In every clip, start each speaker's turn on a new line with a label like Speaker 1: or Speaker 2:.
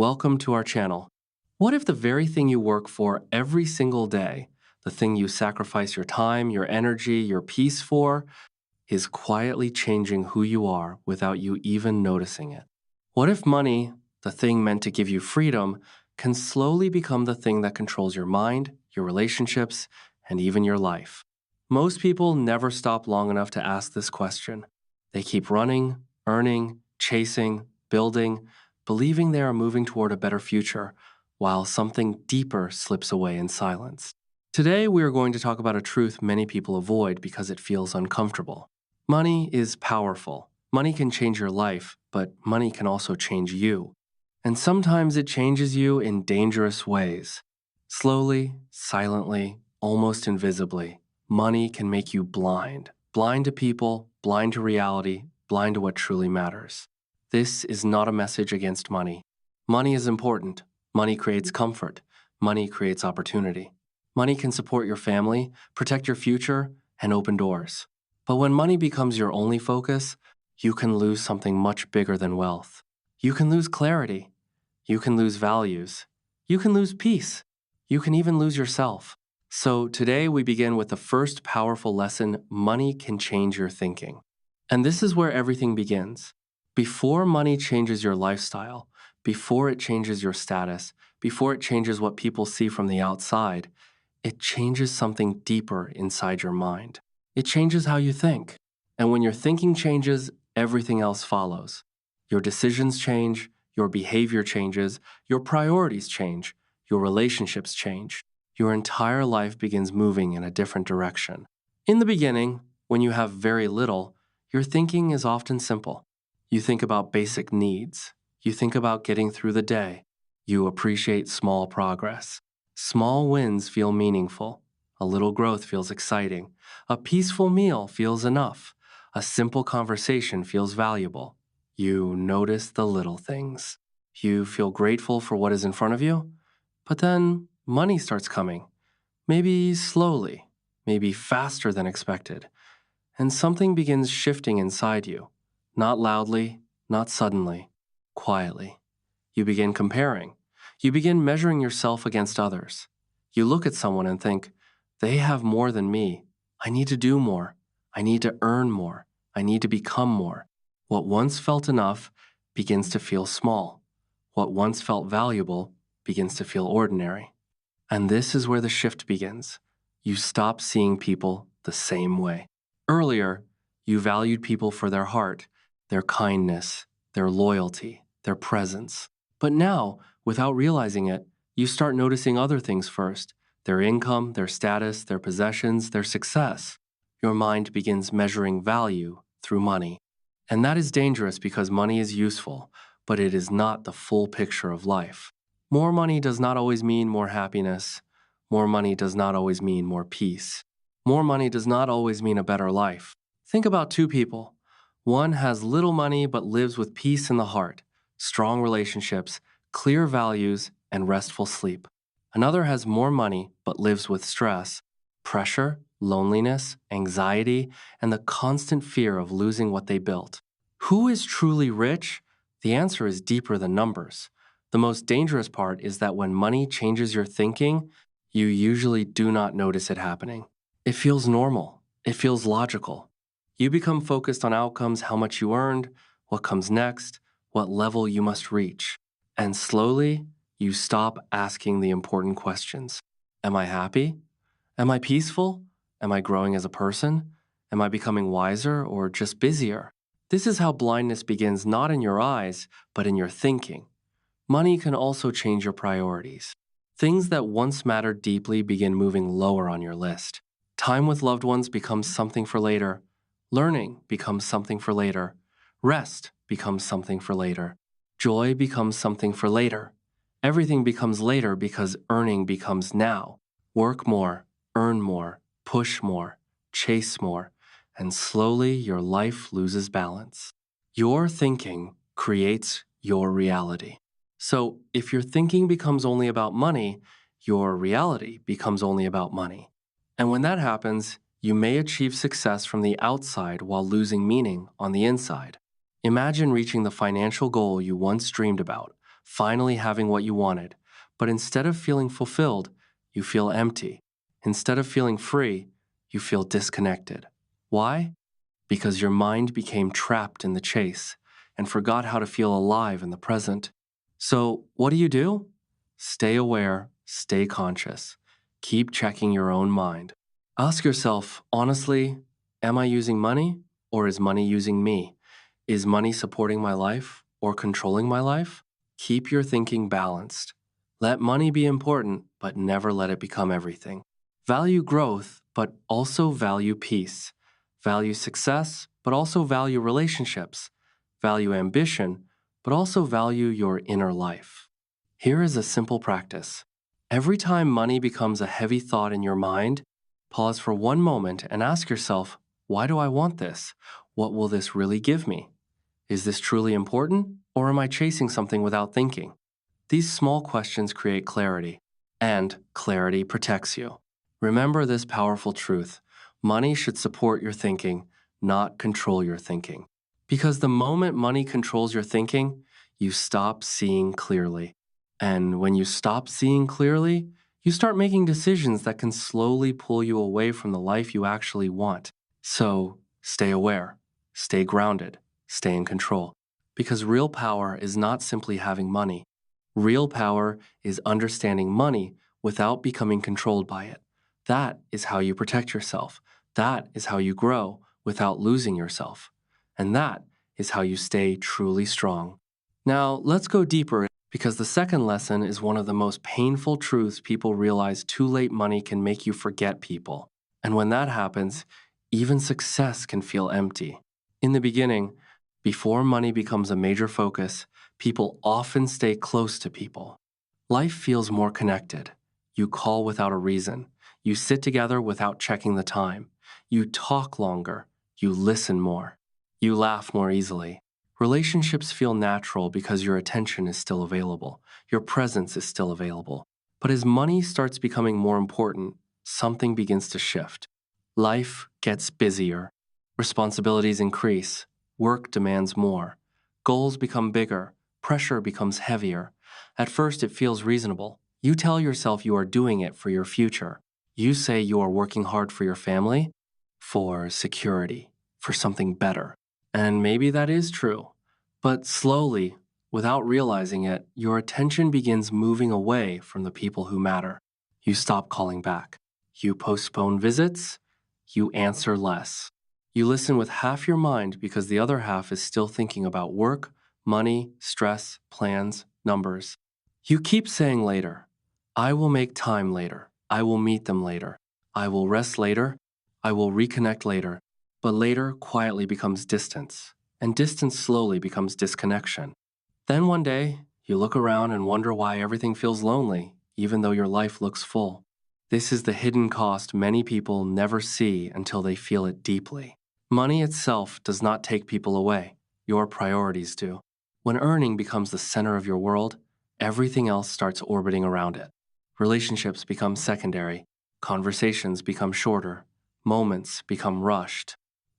Speaker 1: Welcome to our channel. What if the very thing you work for every single day, the thing you sacrifice your time, your energy, your peace for, is quietly changing who you are without you even noticing it? What if money, the thing meant to give you freedom, can slowly become the thing that controls your mind, your relationships, and even your life? Most people never stop long enough to ask this question. They keep running, earning, chasing, building, believing they are moving toward a better future, while something deeper slips away in silence. Today, we are going to talk about a truth many people avoid because it feels uncomfortable. Money is powerful. Money can change your life, but money can also change you. And sometimes it changes you in dangerous ways. Slowly, silently, almost invisibly, money can make you blind. Blind to people, blind to reality, blind to what truly matters. This is not a message against money. Money is important. Money creates comfort. Money creates opportunity. Money can support your family, protect your future, and open doors. But when money becomes your only focus, you can lose something much bigger than wealth. You can lose clarity. You can lose values. You can lose peace. You can even lose yourself. So today we begin with the first powerful lesson: money can change your thinking. And this is where everything begins. Before money changes your lifestyle, before it changes your status, before it changes what people see from the outside, it changes something deeper inside your mind. It changes how you think. And when your thinking changes, everything else follows. Your decisions change, your behavior changes, your priorities change, your relationships change. Your entire life begins moving in a different direction. In the beginning, when you have very little, your thinking is often simple. You think about basic needs. You think about getting through the day. You appreciate small progress. Small wins feel meaningful. A little growth feels exciting. A peaceful meal feels enough. A simple conversation feels valuable. You notice the little things. You feel grateful for what is in front of you. But then money starts coming. Maybe slowly, maybe faster than expected. And something begins shifting inside you. Not loudly, not suddenly, quietly. You begin comparing. You begin measuring yourself against others. You look at someone and think, they have more than me. I need to do more. I need to earn more. I need to become more. What once felt enough begins to feel small. What once felt valuable begins to feel ordinary. And this is where the shift begins. You stop seeing people the same way. Earlier, you valued people for their heart, their kindness, their loyalty, their presence. But now, without realizing it, you start noticing other things first: their income, their status, their possessions, their success. Your mind begins measuring value through money. And that is dangerous because money is useful, but it is not the full picture of life. More money does not always mean more happiness. More money does not always mean more peace. More money does not always mean a better life. Think about two people. One has little money but lives with peace in the heart, strong relationships, clear values, and restful sleep. Another has more money but lives with stress, pressure, loneliness, anxiety, and the constant fear of losing what they built. Who is truly rich? The answer is deeper than numbers. The most dangerous part is that when money changes your thinking, you usually do not notice it happening. It feels normal. It feels logical. You become focused on outcomes: how much you earned, what comes next, what level you must reach. And slowly, you stop asking the important questions. Am I happy? Am I peaceful? Am I growing as a person? Am I becoming wiser or just busier? This is how blindness begins, not in your eyes, but in your thinking. Money can also change your priorities. Things that once mattered deeply begin moving lower on your list. Time with loved ones becomes something for later. Learning becomes something for later. Rest becomes something for later. Joy becomes something for later. Everything becomes later because earning becomes now. Work more, earn more, push more, chase more, and slowly your life loses balance. Your thinking creates your reality. So if your thinking becomes only about money, your reality becomes only about money. And when that happens, you may achieve success from the outside while losing meaning on the inside. Imagine reaching the financial goal you once dreamed about, finally having what you wanted. But instead of feeling fulfilled, you feel empty. Instead of feeling free, you feel disconnected. Why? Because your mind became trapped in the chase and forgot how to feel alive in the present. So, what do? Stay aware, stay conscious. Keep checking your own mind. Ask yourself, honestly, am I using money or is money using me? Is money supporting my life or controlling my life? Keep your thinking balanced. Let money be important, but never let it become everything. Value growth, but also value peace. Value success, but also value relationships. Value ambition, but also value your inner life. Here is a simple practice. Every time money becomes a heavy thought in your mind, pause for one moment and ask yourself, why do I want this? What will this really give me? Is this truly important, or am I chasing something without thinking? These small questions create clarity, and clarity protects you. Remember this powerful truth. Money should support your thinking, not control your thinking. Because the moment money controls your thinking, you stop seeing clearly. And when you stop seeing clearly, you start making decisions that can slowly pull you away from the life you actually want. So stay aware, stay grounded, stay in control. Because real power is not simply having money. Real power is understanding money without becoming controlled by it. That is how you protect yourself. That is how you grow without losing yourself. And that is how you stay truly strong. Now, let's go deeper because the second lesson is one of the most painful truths people realize too late money can make you forget people. And when that happens, even success can feel empty. In the beginning, before money becomes a major focus, people often stay close to people. Life feels more connected. You call without a reason. You sit together without checking the time. You talk longer. You listen more. You laugh more easily. Relationships feel natural because your attention is still available. Your presence is still available. But as money starts becoming more important, something begins to shift. Life gets busier. Responsibilities increase. Work demands more. Goals become bigger. Pressure becomes heavier. At first, it feels reasonable. You tell yourself you are doing it for your future. You say you are working hard for your family, for security, for something better. And maybe that is true. But slowly, without realizing it, your attention begins moving away from the people who matter. You stop calling back. You postpone visits. You answer less. You listen with half your mind because the other half is still thinking about work, money, stress, plans, numbers. You keep saying later. I will make time later. I will meet them later. I will rest later. I will reconnect later. But later quietly becomes distance, and distance slowly becomes disconnection. Then one day, you look around and wonder why everything feels lonely, even though your life looks full. This is the hidden cost many people never see until they feel it deeply. Money itself does not take people away. Your priorities do. When earning becomes the center of your world, everything else starts orbiting around it. Relationships become secondary. Conversations become shorter. Moments become rushed.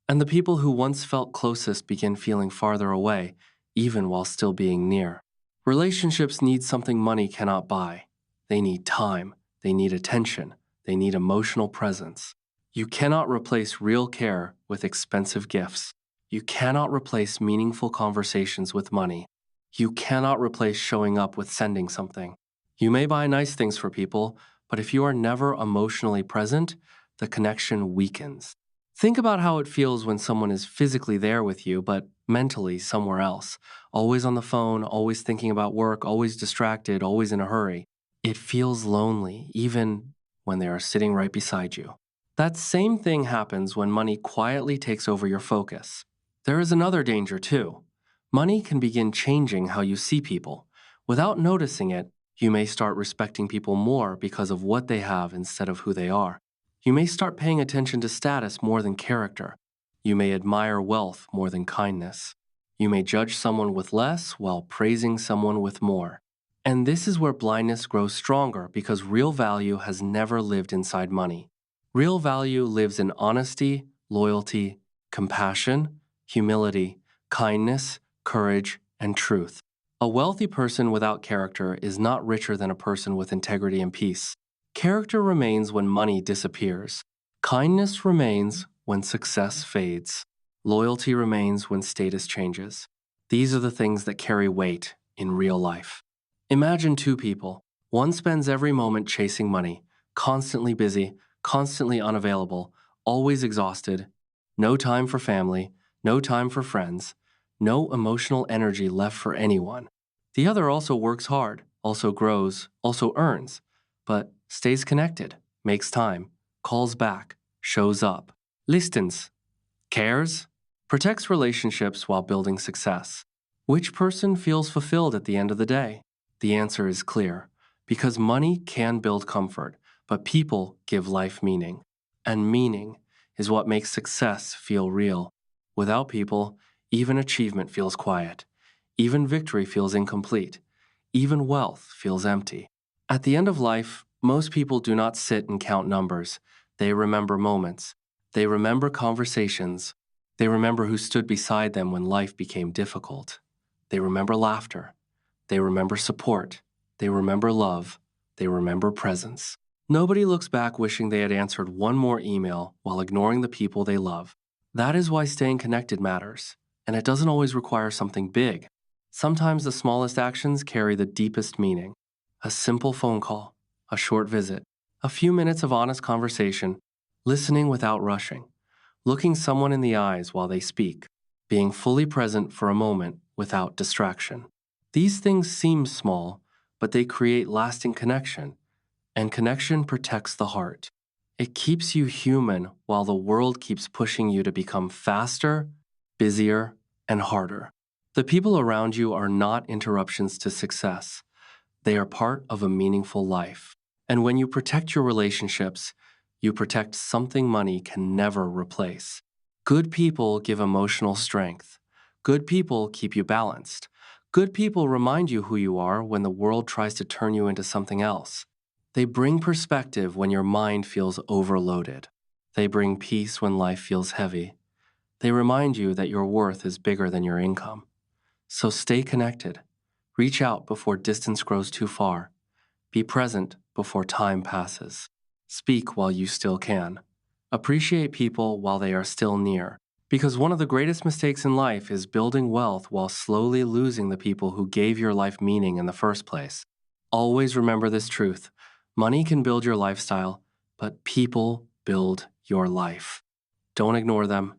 Speaker 1: And the people who once felt closest begin feeling farther away, even while still being near. Relationships need something money cannot buy. They need time. They need attention. They need emotional presence. You cannot replace real care with expensive gifts. You cannot replace meaningful conversations with money. You cannot replace showing up with sending something. You may buy nice things for people, but if you are never emotionally present, the connection weakens. Think about how it feels when someone is physically there with you, but mentally somewhere else. Always on the phone, always thinking about work, always distracted, always in a hurry. It feels lonely, even when they are sitting right beside you. That same thing happens when money quietly takes over your focus. There is another danger, too. Money can begin changing how you see people. Without noticing it, you may start respecting people more because of what they have instead of who they are. You may start paying attention to status more than character. You may admire wealth more than kindness. You may judge someone with less while praising someone with more. And this is where blindness grows stronger because real value has never lived inside money. Real value lives in honesty, loyalty, compassion, humility, kindness, courage, and truth. A wealthy person without character is not richer than a person with integrity and peace. Character remains when money disappears. Kindness remains when success fades. Loyalty remains when status changes. These are the things that carry weight in real life. Imagine two people. One spends every moment chasing money, constantly busy, constantly unavailable, always exhausted, no time for family, no time for friends, no emotional energy left for anyone. The other also works hard, also grows, also earns, but stays connected, makes time, calls back, shows up, listens, cares, protects relationships while building success. Which person feels fulfilled at the end of the day? The answer is clear. Because money can build comfort, but people give life meaning. And meaning is what makes success feel real. Without people, even achievement feels quiet. Even victory feels incomplete. Even wealth feels empty. At the end of life, most people do not sit and count numbers. They remember moments. They remember conversations. They remember who stood beside them when life became difficult. They remember laughter. They remember support. They remember love. They remember presence. Nobody looks back wishing they had answered one more email while ignoring the people they love. That is why staying connected matters. And it doesn't always require something big. Sometimes the smallest actions carry the deepest meaning. A simple phone call, a short visit, a few minutes of honest conversation, listening without rushing, looking someone in the eyes while they speak, being fully present for a moment without distraction. These things seem small, but they create lasting connection, and connection protects the heart. It keeps you human while the world keeps pushing you to become faster, busier, and harder. The people around you are not interruptions to success. They are part of a meaningful life. And when you protect your relationships, you protect something money can never replace. Good people give emotional strength. Good people keep you balanced. Good people remind you who you are when the world tries to turn you into something else. They bring perspective when your mind feels overloaded. They bring peace when life feels heavy. They remind you that your worth is bigger than your income. So stay connected. Reach out before distance grows too far. Be present before time passes. Speak while you still can. Appreciate people while they are still near. Because one of the greatest mistakes in life is building wealth while slowly losing the people who gave your life meaning in the first place. Always remember this truth. Money can build your lifestyle, but people build your life. Don't ignore them.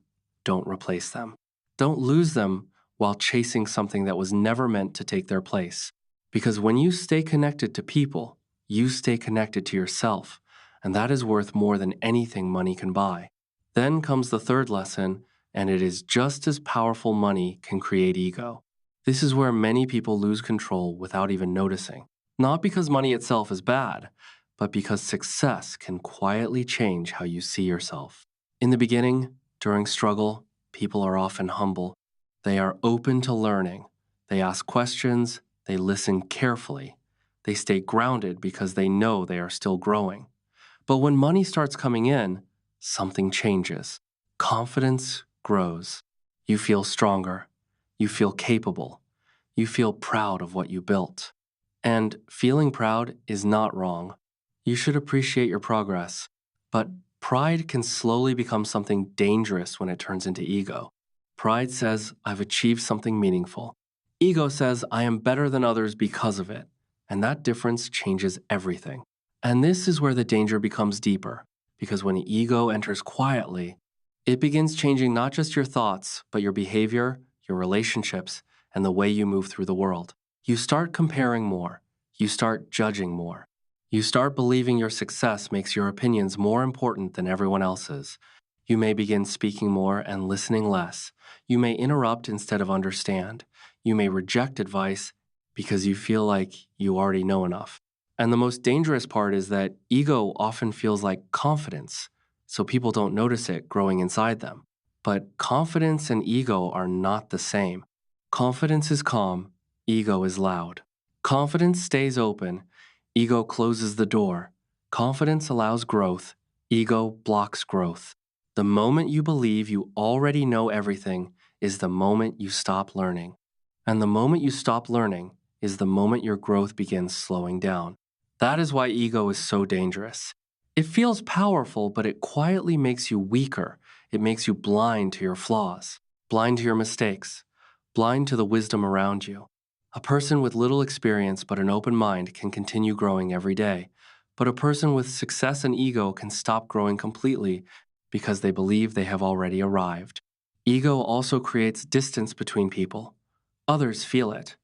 Speaker 1: Don't replace them. Don't lose them while chasing something that was never meant to take their place. Because when you stay connected to people, you stay connected to yourself, and that is worth more than anything money can buy. Then comes the third lesson, and it is just as powerful money can create ego. This is where many people lose control without even noticing. Not because money itself is bad, but because success can quietly change how you see yourself. In the beginning, during struggle, people are often humble. They are open to learning. They ask questions. They listen carefully. They stay grounded because they know they are still growing. But when money starts coming in, something changes. Confidence grows. You feel stronger. You feel capable. You feel proud of what you built. And feeling proud is not wrong. You should appreciate your progress. But pride can slowly become something dangerous when it turns into ego. Pride says, I've achieved something meaningful. Ego says, I am better than others because of it. And that difference changes everything. And this is where the danger becomes deeper, because when ego enters quietly, it begins changing not just your thoughts, but your behavior, your relationships, and the way you move through the world. You start comparing more. You start judging more. You start believing your success makes your opinions more important than everyone else's. You may begin speaking more and listening less. You may interrupt instead of understand. You may reject advice because you feel like you already know enough. And the most dangerous part is that ego often feels like confidence, so people don't notice it growing inside them. But confidence and ego are not the same. Confidence is calm, ego is loud. Confidence stays open, ego closes the door. Confidence allows growth, ego blocks growth. The moment you believe you already know everything is the moment you stop learning. And the moment you stop learning is the moment your growth begins slowing down. That is why ego is so dangerous. It feels powerful, but it quietly makes you weaker. It makes you blind to your flaws, blind to your mistakes, blind to the wisdom around you. A person with little experience but an open mind can continue growing every day. But a person with success and ego can stop growing completely because they believe they have already arrived. Ego also creates distance between people. Others feel it.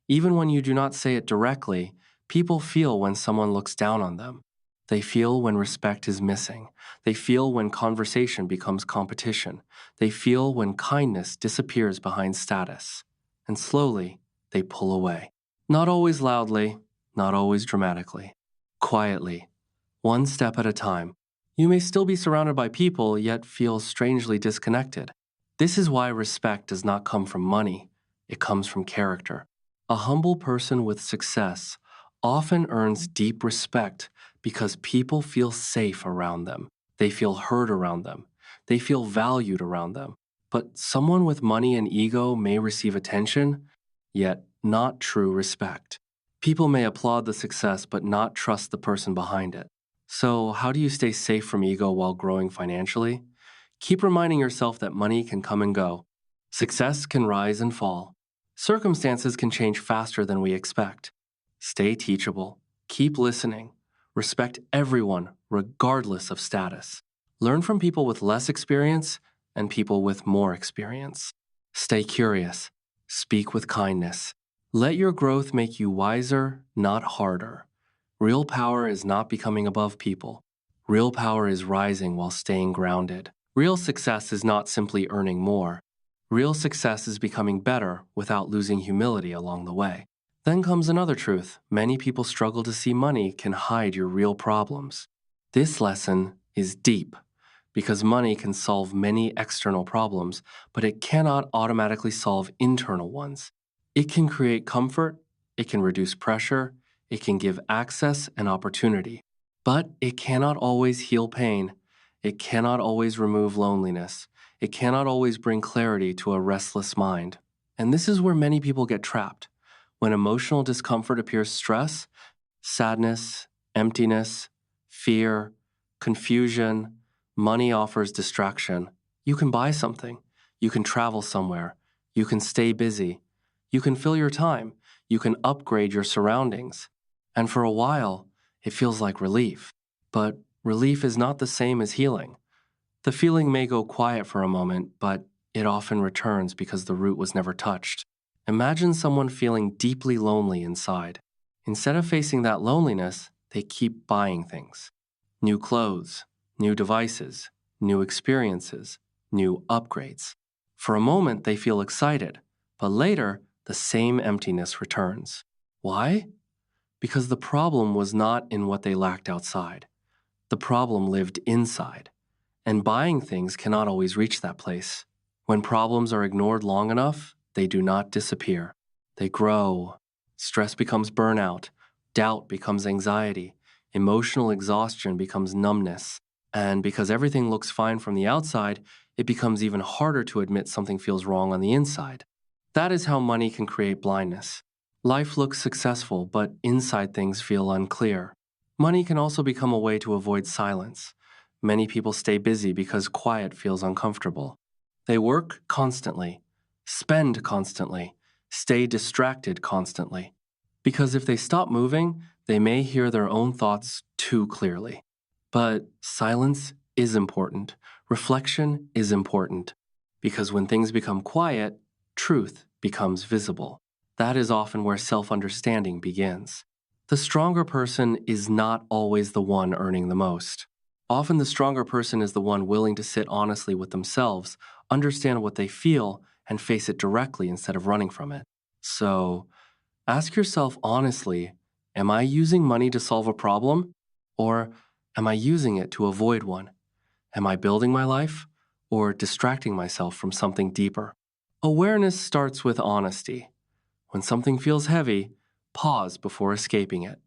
Speaker 1: Even when you do not say it directly, people feel when someone looks down on them. They feel when respect is missing. They feel when conversation becomes competition. They feel when kindness disappears behind status. And slowly, they pull away. Not always loudly, not always dramatically. Quietly, one step at a time. You may still be surrounded by people, yet feel strangely disconnected. This is why respect does not come from money, it comes from character. A humble person with success often earns deep respect because people feel safe around them. They feel heard around them. They feel valued around them. But someone with money and ego may receive attention, yet not true respect. People may applaud the success but not trust the person behind it. So, how do you stay safe from ego while growing financially? Keep reminding yourself that money can come and go. Success can rise and fall. Circumstances can change faster than we expect. Stay teachable. Keep listening. Respect everyone, regardless of status. Learn from people with less experience and people with more experience. Stay curious. Speak with kindness. Let your growth make you wiser, not harder. Real power is not becoming above people. Real power is rising while staying grounded. Real success is not simply earning more. Real success is becoming better without losing humility along the way. Then comes another truth. Many people struggle to see money can hide your real problems. This lesson is deep because money can solve many external problems, but it cannot automatically solve internal ones. It can create comfort, it can reduce pressure, it can give access and opportunity. But it cannot always heal pain. It cannot always remove loneliness. It cannot always bring clarity to a restless mind. And this is where many people get trapped. When emotional discomfort appears stress, sadness, emptiness, fear, confusion, money offers distraction. You can buy something. You can travel somewhere. You can stay busy. You can fill your time. You can upgrade your surroundings. And for a while, it feels like relief. But relief is not the same as healing. The feeling may go quiet for a moment, but it often returns because the root was never touched. Imagine someone feeling deeply lonely inside. Instead of facing that loneliness, they keep buying things. New clothes, new devices, new experiences, new upgrades. For a moment, they feel excited, but later, the same emptiness returns. Why? Because the problem was not in what they lacked outside. The problem lived inside. And buying things cannot always reach that place. When problems are ignored long enough, they do not disappear. They grow. Stress becomes burnout. Doubt becomes anxiety. Emotional exhaustion becomes numbness. And because everything looks fine from the outside, it becomes even harder to admit something feels wrong on the inside. That is how money can create blindness. Life looks successful, but inside things feel unclear. Money can also become a way to avoid silence. Many people stay busy because quiet feels uncomfortable. They work constantly, spend constantly, stay distracted constantly. Because if they stop moving, they may hear their own thoughts too clearly. But silence is important. Reflection is important. Because when things become quiet, truth becomes visible. That is often where self-understanding begins. The stronger person is not always the one earning the most. Often the stronger person is the one willing to sit honestly with themselves, understand what they feel, and face it directly instead of running from it. So, ask yourself honestly, am I using money to solve a problem? Or am I using it to avoid one? Am I building my life? Or distracting myself from something deeper? Awareness starts with honesty. When something feels heavy, pause before escaping it.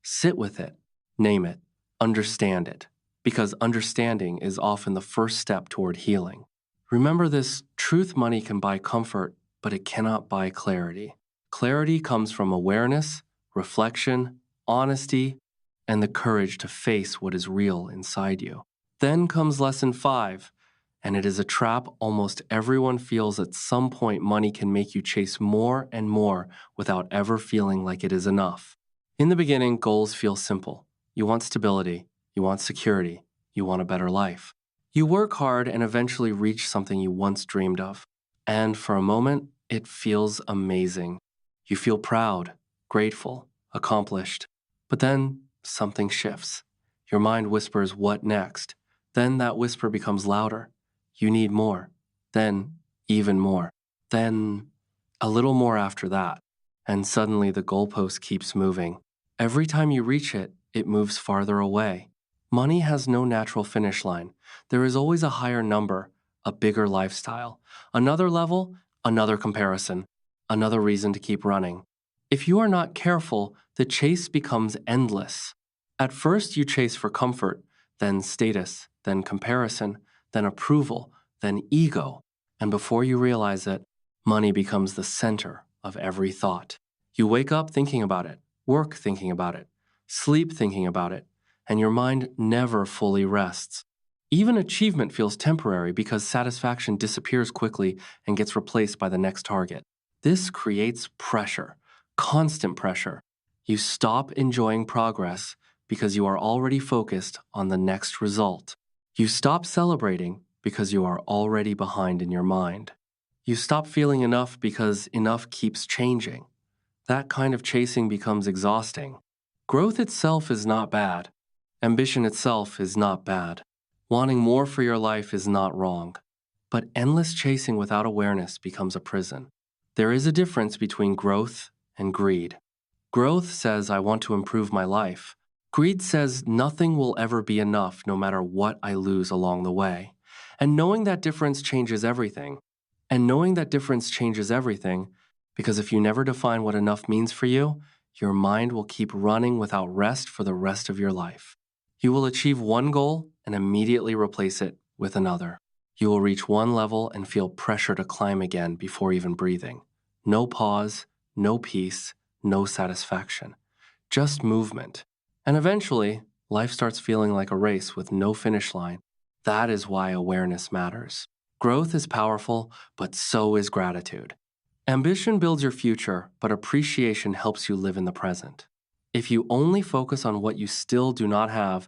Speaker 1: Sit with it, name it, understand it, because understanding is often the first step toward healing. Remember this, truth money can buy comfort, but it cannot buy clarity. Clarity comes from awareness, reflection, honesty, and the courage to face what is real inside you. Then comes lesson 5, and it is a trap almost everyone feels at some point. Money can make you chase more and more without ever feeling like it is enough. In the beginning, goals feel simple. You want stability, you want security, you want a better life. You work hard and eventually reach something you once dreamed of. And for a moment, it feels amazing. You feel proud, grateful, accomplished. But then something shifts. Your mind whispers, "What next?" Then that whisper becomes louder. You need more. Then even more. Then a little more after that. And suddenly the goalpost keeps moving. Every time you reach it, it moves farther away. Money has no natural finish line. There is always a higher number, a bigger lifestyle, another level, another comparison, another reason to keep running. If you are not careful, the chase becomes endless. At first, you chase for comfort, then status, then comparison, then approval, then ego. And before you realize it, money becomes the center of every thought. You wake up thinking about it, work thinking about it, sleep thinking about it, and your mind never fully rests. Even achievement feels temporary because satisfaction disappears quickly and gets replaced by the next target. This creates pressure, constant pressure. You stop enjoying progress because you are already focused on the next result. You stop celebrating because you are already behind in your mind. You stop feeling enough because enough keeps changing. That kind of chasing becomes exhausting. Growth itself is not bad. Ambition itself is not bad. Wanting more for your life is not wrong. But endless chasing without awareness becomes a prison. There is a difference between growth and greed. Growth says, "I want to improve my life." Greed says, "Nothing will ever be enough no matter what I lose along the way." And knowing that difference changes everything. Because if you never define what enough means for you, your mind will keep running without rest for the rest of your life. You will achieve one goal and immediately replace it with another. You will reach one level and feel pressure to climb again before even breathing. No pause, no peace, no satisfaction, just movement. And eventually, life starts feeling like a race with no finish line. That is why awareness matters. Growth is powerful, but so is gratitude. Ambition builds your future, but appreciation helps you live in the present. If you only focus on what you still do not have,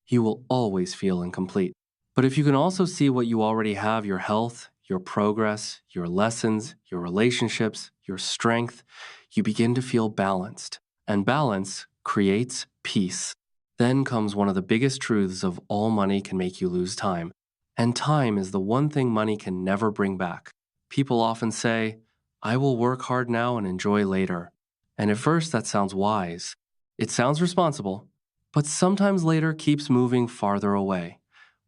Speaker 1: you will always feel incomplete. But if you can also see what you already have, your health, your progress, your lessons, your relationships, your strength, you begin to feel balanced. And balance creates peace. Then comes one of the biggest truths of all: money can make you lose time. And time is the one thing money can never bring back. People often say, "I will work hard now and enjoy later." And at first that sounds wise. It sounds responsible. But sometimes later keeps moving farther away.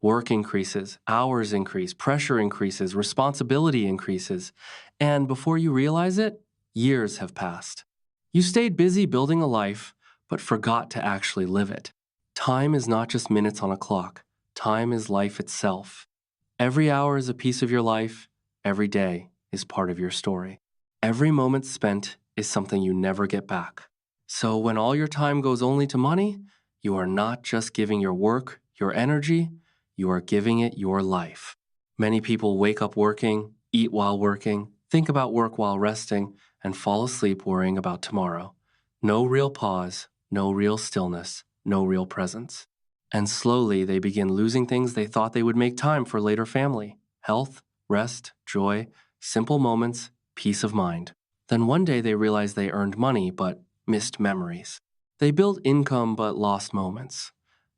Speaker 1: Work increases, hours increase, pressure increases, responsibility increases, and before you realize it, years have passed. You stayed busy building a life, but forgot to actually live it. Time is not just minutes on a clock. Time is life itself. Every hour is a piece of your life. Every day is part of your story. Every moment spent is something you never get back. So when all your time goes only to money, you are not just giving your work, your energy, you are giving it your life. Many people wake up working, eat while working, think about work while resting, and fall asleep worrying about tomorrow. No real pause, no real stillness, no real presence. And slowly they begin losing things they thought they would make time for: later family, health, rest, joy, simple moments, peace of mind. Then one day they realize they earned money but missed memories. They built income but lost moments.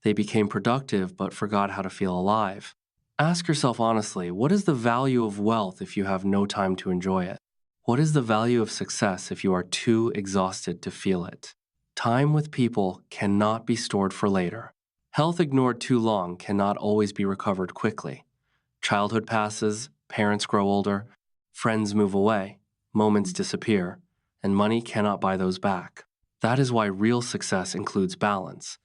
Speaker 1: They became productive but forgot how to feel alive. Ask yourself honestly, what is the value of wealth if you have no time to enjoy it? What is the value of success if you are too exhausted to feel it? Time with people cannot be stored for later. Health ignored too long cannot always be recovered quickly. Childhood passes, parents grow older, friends move away, moments disappear, and money cannot buy those back. That is why real success includes balance.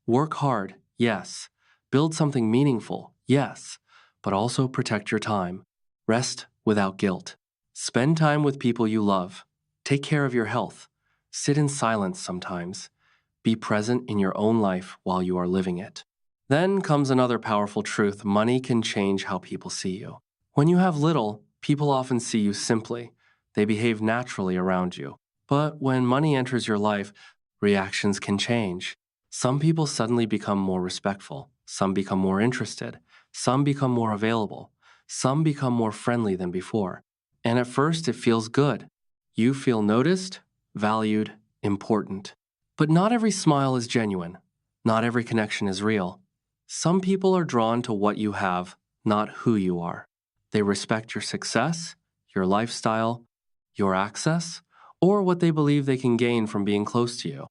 Speaker 1: Work hard, yes. Build something meaningful, yes. But also protect your time. Rest without guilt. Spend time with people you love. Take care of your health. Sit in silence sometimes. Be present in your own life while you are living it. Then comes another powerful truth: money can change how people see you. When you have little, people often see you simply. They behave naturally around you. But when money enters your life, reactions can change. Some people suddenly become more respectful. Some become more interested. Some become more available. Some become more friendly than before. And at first, it feels good. You feel noticed, valued, important. But not every smile is genuine. Not every connection is real. Some people are drawn to what you have, not who you are. They respect your success, your lifestyle, your access, or what they believe they can gain from being close to you.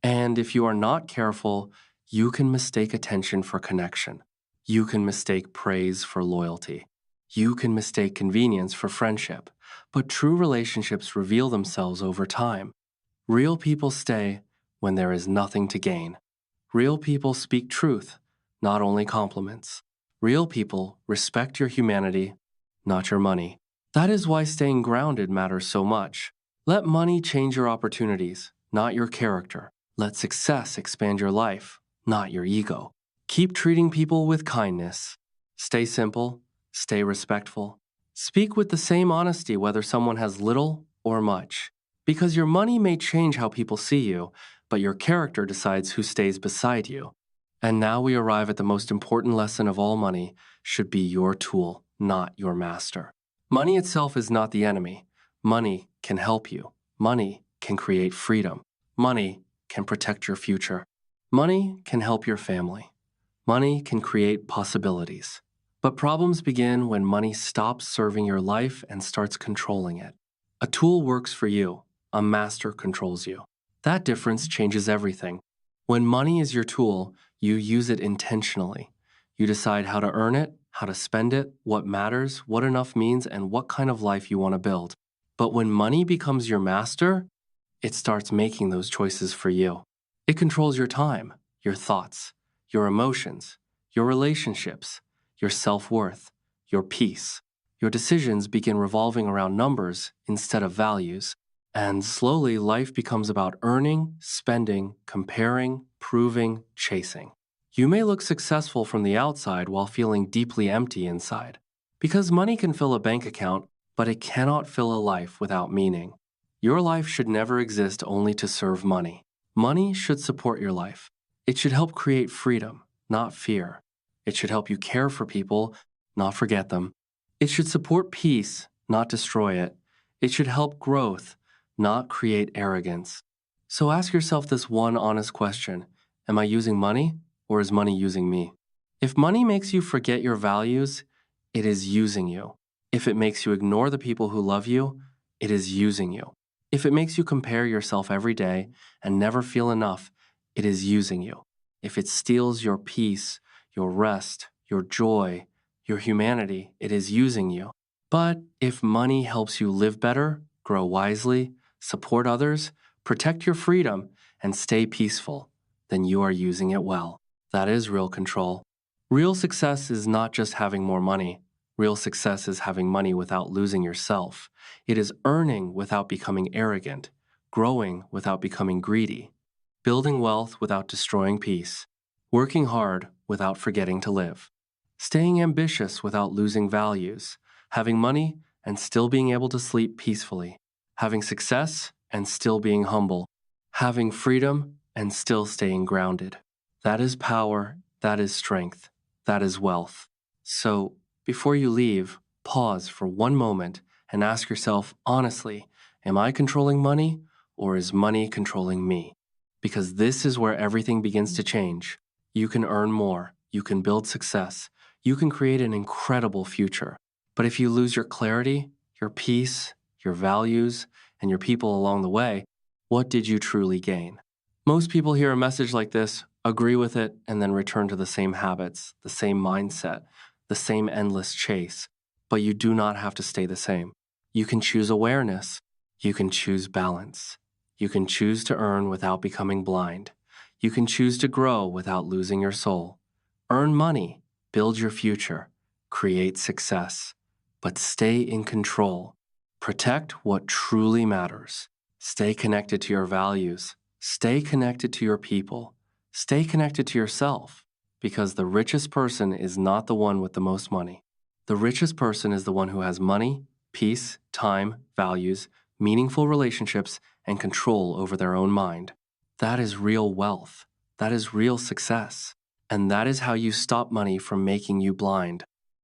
Speaker 1: And if you are not careful, you can mistake attention for connection. You can mistake praise for loyalty. You can mistake convenience for friendship. But true relationships reveal themselves over time. Real people stay when there is nothing to gain. Real people speak truth, not only compliments. Real people respect your humanity, not your money. That is why staying grounded matters so much. Let money change your opportunities, not your character. Let success expand your life, not your ego. Keep treating people with kindness. Stay simple, stay respectful. Speak with the same honesty whether someone has little or much. Because your money may change how people see you, but your character decides who stays beside you. And now we arrive at the most important lesson of all: money should be your tool, not your master. Money itself is not the enemy. Money can help you. Money can create freedom. Money can protect your future. Money can help your family. Money can create possibilities. But problems begin when money stops serving your life and starts controlling it. A tool works for you. A master controls you. That difference changes everything. When money is your tool, you use it intentionally. You decide how to earn it, how to spend it, what matters, what enough means, and what kind of life you want to build. But when money becomes your master, it starts making those choices for you. It controls your time, your thoughts, your emotions, your relationships, your self-worth, your peace. Your decisions begin revolving around numbers instead of values. And slowly, life becomes about earning, spending, comparing, proving, chasing. You may look successful from the outside while feeling deeply empty inside. Because money can fill a bank account, but it cannot fill a life without meaning. Your life should never exist only to serve money. Money should support your life. It should help create freedom, not fear. It should help you care for people, not forget them. It should support peace, not destroy it. It should help growth, not create arrogance. So ask yourself this one honest question: am I using money, or is money using me? If money makes you forget your values, it is using you. If it makes you ignore the people who love you, it is using you. If it makes you compare yourself every day and never feel enough, it is using you. If it steals your peace, your rest, your joy, your humanity, it is using you. But if money helps you live better, grow wisely, support others, protect your freedom, and stay peaceful, then you are using it well. That is real control. Real success is not just having more money. Real success is having money without losing yourself. It is earning without becoming arrogant, growing without becoming greedy, building wealth without destroying peace, working hard without forgetting to live, staying ambitious without losing values, having money and still being able to sleep peacefully, having success and still being humble, having freedom and still staying grounded. That is power, that is strength, that is wealth. So, before you leave, pause for one moment and ask yourself honestly, am I controlling money, or is money controlling me? Because this is where everything begins to change. You can earn more, you can build success, you can create an incredible future. But if you lose your clarity, your peace, your values, and your people along the way, what did you truly gain? Most people hear a message like this, agree with it, and then return to the same habits, the same mindset, the same endless chase. But you do not have to stay the same. You can choose awareness. You can choose balance. You can choose to earn without becoming blind. You can choose to grow without losing your soul. Earn money, build your future, create success, but stay in control. Protect what truly matters. Stay connected to your values. Stay connected to your people. Stay connected to yourself, because the richest person is not the one with the most money. The richest person is the one who has money, peace, time, values, meaningful relationships, and control over their own mind. That is real wealth. That is real success. And that is how you stop money from making you blind.